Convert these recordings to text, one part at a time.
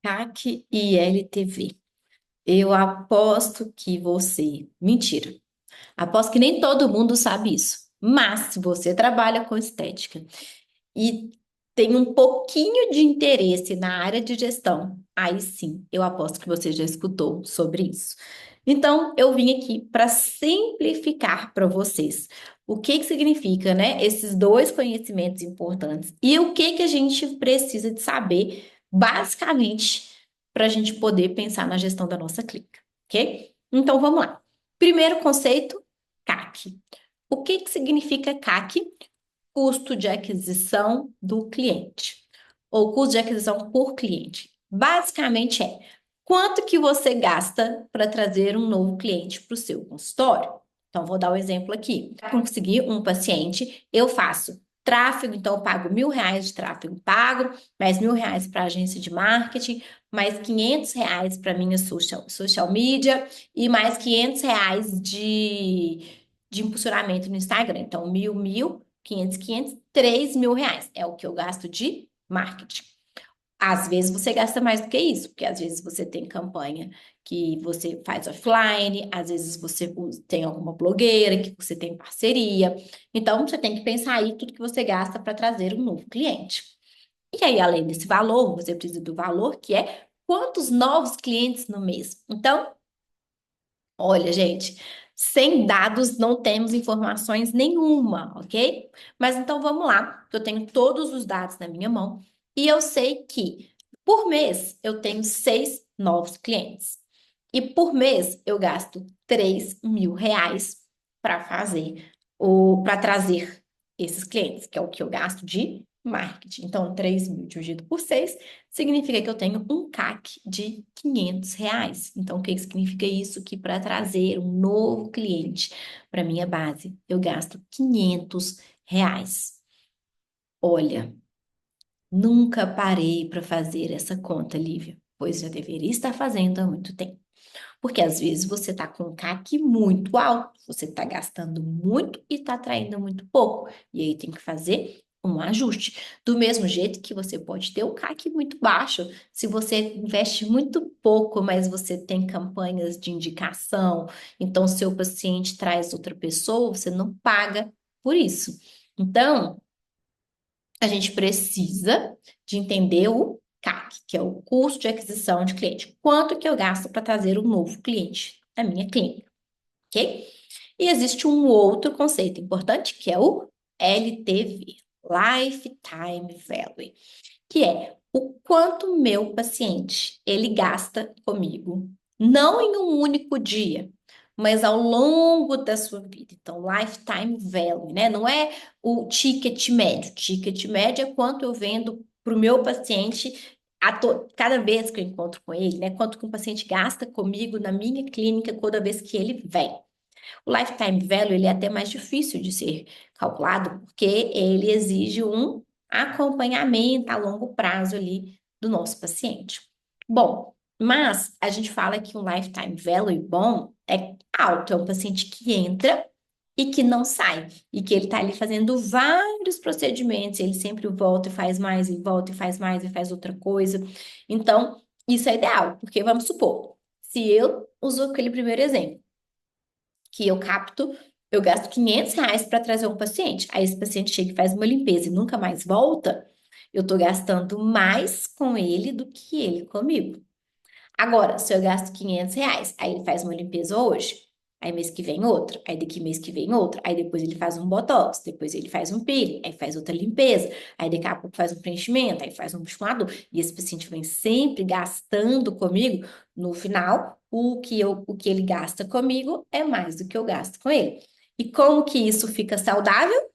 CAC e LTV. Eu aposto que você. Mentira. Aposto que nem todo mundo sabe isso. Mas se você trabalha com estética e tem um pouquinho de interesse na área de gestão, aí sim, eu aposto que você já escutou sobre isso. Então, eu vim aqui para simplificar para vocês o que que significa, né, esses dois conhecimentos importantes e o que que a gente precisa de saber, basicamente, para a gente poder pensar na gestão da nossa clínica, ok? Então, vamos lá. Primeiro conceito, CAC. O que que significa CAC? Custo de aquisição do cliente, ou custo de aquisição por cliente. Basicamente é quanto que você gasta para trazer um novo cliente para o seu consultório. Então, vou dar um exemplo aqui. Para conseguir um paciente, eu faço tráfego, então eu pago R$ 1.000 de tráfego pago, mais R$ 1.000 para a agência de marketing, mais R$ 500 para minha social media e mais R$ 500 de impulsionamento no Instagram. Então, 1.000, 500, 500, R$ 3.000 é o que eu gasto de marketing. Às vezes você gasta mais do que isso, porque às vezes você tem campanha que você faz offline, às vezes você tem alguma blogueira que você tem parceria. Então, você tem que pensar aí tudo que você gasta para trazer um novo cliente. E aí, além desse valor, você precisa do valor que é quantos novos clientes no mês. Então, olha, gente, sem dados não temos informações nenhuma, ok? Mas então vamos lá, que eu tenho todos os dados na minha mão e eu sei que por mês eu tenho 6 novos clientes. E por mês eu gasto R$ 3.000 para fazer para trazer esses clientes, que é o que eu gasto de marketing. Então, 3.000 dividido por 6 significa que eu tenho um CAC de R$ 500. Então, o que significa isso? Que para trazer um novo cliente para minha base, eu gasto R$ 500. Olha, nunca parei para fazer essa conta, Lívia, pois já deveria estar fazendo há muito tempo. Porque às vezes você está com um CAC muito alto, você está gastando muito e está atraindo muito pouco. E aí tem que fazer um ajuste. Do mesmo jeito que você pode ter um CAC muito baixo, se você investe muito pouco, mas você tem campanhas de indicação, então seu paciente traz outra pessoa, você não paga por isso. Então, a gente precisa de entender o CAC, que é o custo de aquisição de cliente. Quanto que eu gasto para trazer um novo cliente na minha clínica, ok? E existe um outro conceito importante, que é o LTV, Lifetime Value, que é o quanto meu paciente ele gasta comigo, não em um único dia, mas ao longo da sua vida. Então, lifetime value, né? Não é o ticket médio. Ticket médio é quanto eu vendo para o meu paciente cada vez que eu encontro com ele, né? Quanto que um paciente gasta comigo na minha clínica toda vez que ele vem. O lifetime value ele é até mais difícil de ser calculado, porque ele exige um acompanhamento a longo prazo ali do nosso paciente. Bom, mas a gente fala que um lifetime value bom é alto, é um paciente que entra e que não sai, e que ele está ali fazendo vários procedimentos, ele sempre volta e faz mais, e volta e faz mais, e faz outra coisa. Então, isso é ideal, porque vamos supor, se eu uso aquele primeiro exemplo, que eu capto, eu gasto R$ 500 para trazer um paciente. Aí esse paciente chega e faz uma limpeza e nunca mais volta, eu estou gastando mais com ele do que ele comigo. Agora, se eu gasto R$ 500, aí ele faz uma limpeza hoje, aí mês que vem outra, aí daqui mês que vem outra, aí depois ele faz um botox, depois ele faz um peeling, aí faz outra limpeza, aí daqui a pouco faz um preenchimento, aí faz um musculador, e esse paciente vem sempre gastando comigo, no final, o que ele gasta comigo é mais do que eu gasto com ele. E como que isso fica saudável?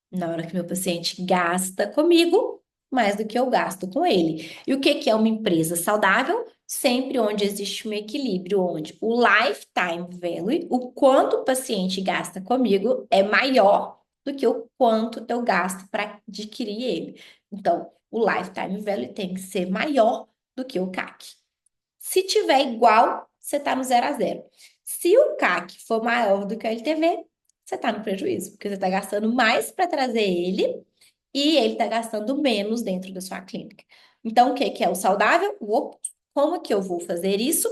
Na hora que meu paciente gasta comigo, mais do que eu gasto com ele. E o que que é uma empresa saudável? Sempre onde existe um equilíbrio, onde o lifetime value, o quanto o paciente gasta comigo, é maior do que o quanto eu gasto para adquirir ele. Então, o lifetime value tem que ser maior do que o CAC. Se tiver igual, você está no 0 a 0. Se o CAC for maior do que o LTV, você está no prejuízo, porque você está gastando mais para trazer ele e ele está gastando menos dentro da sua clínica. Então, o que que é o saudável? O oposto. Como que eu vou fazer isso?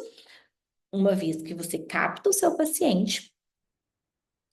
Uma vez que você capta o seu paciente,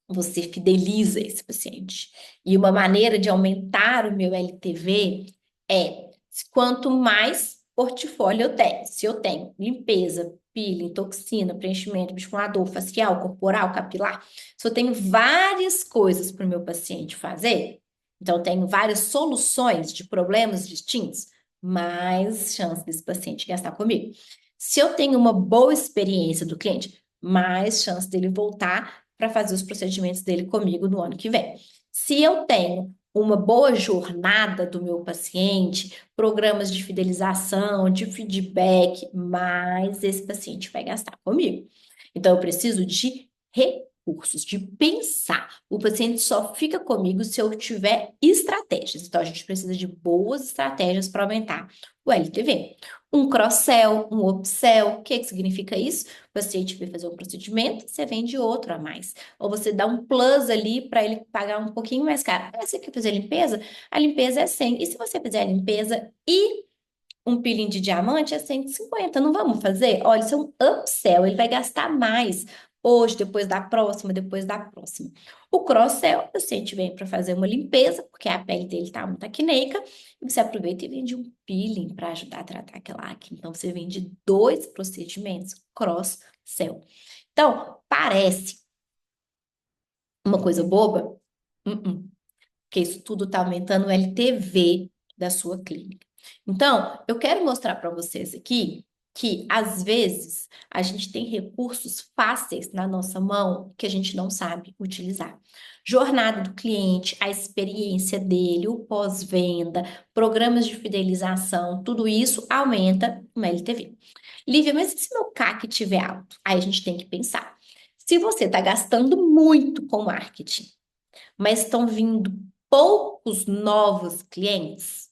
você fideliza esse paciente. E uma maneira de aumentar o meu LTV é quanto mais portfólio eu tenho. Se eu tenho limpeza, peeling, toxina, preenchimento, bioestimulador, facial, corporal, capilar, se eu tenho várias coisas para o meu paciente fazer, então eu tenho várias soluções de problemas distintos, mais chance desse paciente gastar comigo. Se eu tenho uma boa experiência do cliente, mais chance dele voltar para fazer os procedimentos dele comigo no ano que vem. Se eu tenho uma boa jornada do meu paciente, programas de fidelização, de feedback, mais esse paciente vai gastar comigo. Então, eu preciso de recursos, de pensar. O paciente só fica comigo se eu tiver estratégias. Então, a gente precisa de boas estratégias para aumentar o LTV. Um cross-sell, um upsell, o que significa isso? O paciente vai fazer um procedimento, você vende outro a mais. Ou você dá um plus ali para ele pagar um pouquinho mais caro. Ah, você quer fazer limpeza? A limpeza é 100. E se você fizer a limpeza e um peeling de diamante é 150, não vamos fazer? Olha, isso é um upsell, ele vai gastar mais hoje, depois da próxima, depois da próxima. O cross-sell, o paciente vem para fazer uma limpeza, porque a pele dele está muito acneica, e você aproveita e vende um peeling para ajudar a tratar aquela acne. Então, você vende dois procedimentos cross-sell. Então, parece uma coisa boba? Porque isso tudo está aumentando o LTV da sua clínica. Então, eu quero mostrar para vocês aqui que, às vezes, a gente tem recursos fáceis na nossa mão que a gente não sabe utilizar. Jornada do cliente, a experiência dele, o pós-venda, programas de fidelização, tudo isso aumenta o LTV. Lívia, mas e se meu CAC estiver alto? Aí a gente tem que pensar. Se você está gastando muito com marketing, mas estão vindo poucos novos clientes,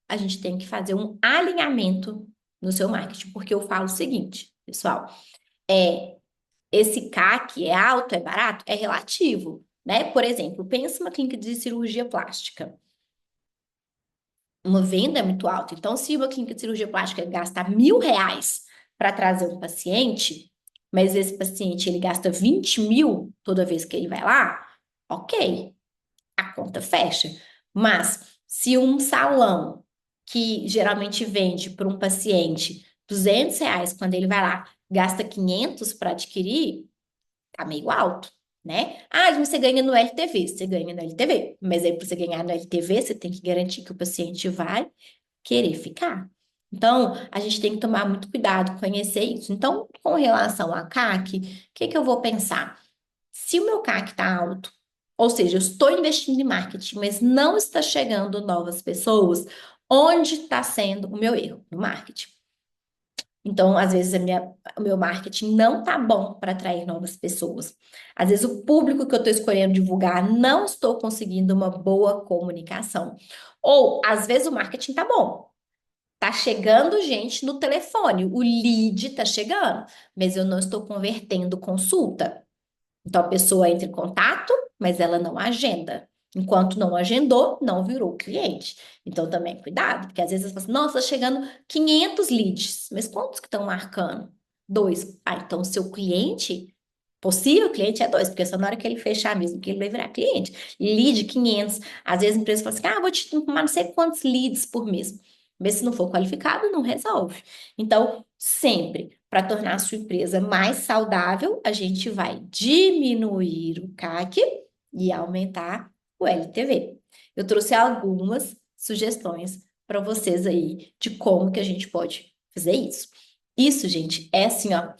a gente tem que fazer um alinhamento no seu marketing, porque eu falo o seguinte, pessoal, esse CAC é alto, é barato, é relativo, né? Por exemplo, pensa uma clínica de cirurgia plástica. Uma venda é muito alta. Então, se uma clínica de cirurgia plástica gasta R$ 1.000 para trazer um paciente, mas esse paciente ele gasta 20 mil toda vez que ele vai lá, ok, a conta fecha. Mas se um salão que geralmente vende para um paciente R$ 200 quando ele vai lá, gasta 500 para adquirir, tá meio alto, né? Ah, mas você ganha no LTV, você ganha no LTV. Mas aí para você ganhar no LTV, você tem que garantir que o paciente vai querer ficar. Então, a gente tem que tomar muito cuidado, conhecer isso. Então, com relação a CAC, o que que eu vou pensar? Se o meu CAC está alto, ou seja, eu estou investindo em marketing, mas não está chegando novas pessoas, onde está sendo o meu erro? No marketing. Então, às vezes, o meu marketing não tá bom para atrair novas pessoas. Às vezes, o público que eu estou escolhendo divulgar não estou conseguindo uma boa comunicação. Ou, às vezes, o marketing tá bom. Tá chegando gente no telefone, o lead tá chegando, mas eu não estou convertendo consulta. Então, a pessoa entra em contato, mas ela não agenda. Enquanto não agendou, não virou cliente. Então, também cuidado, porque às vezes você fala assim, nossa, tá chegando 500 leads, mas quantos que estão marcando? Dois. Ah, então, seu cliente, possível cliente é dois, porque é só na hora que ele fechar mesmo que ele vai virar cliente. Lead 500. Às vezes a empresa fala assim, ah, vou te tomar não sei quantos leads por mês. Mas se não for qualificado, não resolve. Então, sempre, para tornar a sua empresa mais saudável, a gente vai diminuir o CAC e aumentar o LTV. Eu trouxe algumas sugestões para vocês aí de como que a gente pode fazer isso. Isso, gente, é assim, ó,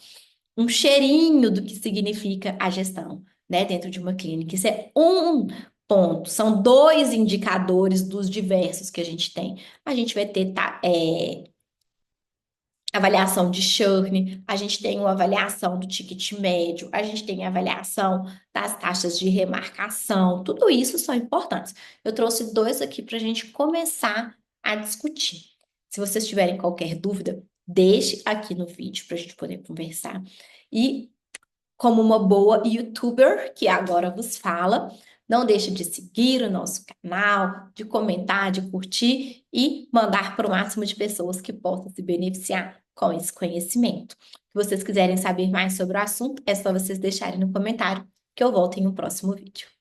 um cheirinho do que significa a gestão, né, dentro de uma clínica. Isso é um ponto, são dois indicadores dos diversos que a gente tem. A gente vai ter avaliação de churn, a gente tem uma avaliação do ticket médio, a gente tem a avaliação das taxas de remarcação, tudo isso são importantes. Eu trouxe dois aqui para a gente começar a discutir. Se vocês tiverem qualquer dúvida, deixe aqui no vídeo para a gente poder conversar. E como uma boa YouTuber, que agora vos fala, Não deixe de seguir o nosso canal, de comentar, de curtir e mandar para o máximo de pessoas que possam se beneficiar com esse conhecimento. Se vocês quiserem saber mais sobre o assunto, é só vocês deixarem no comentário que eu volto em um próximo vídeo.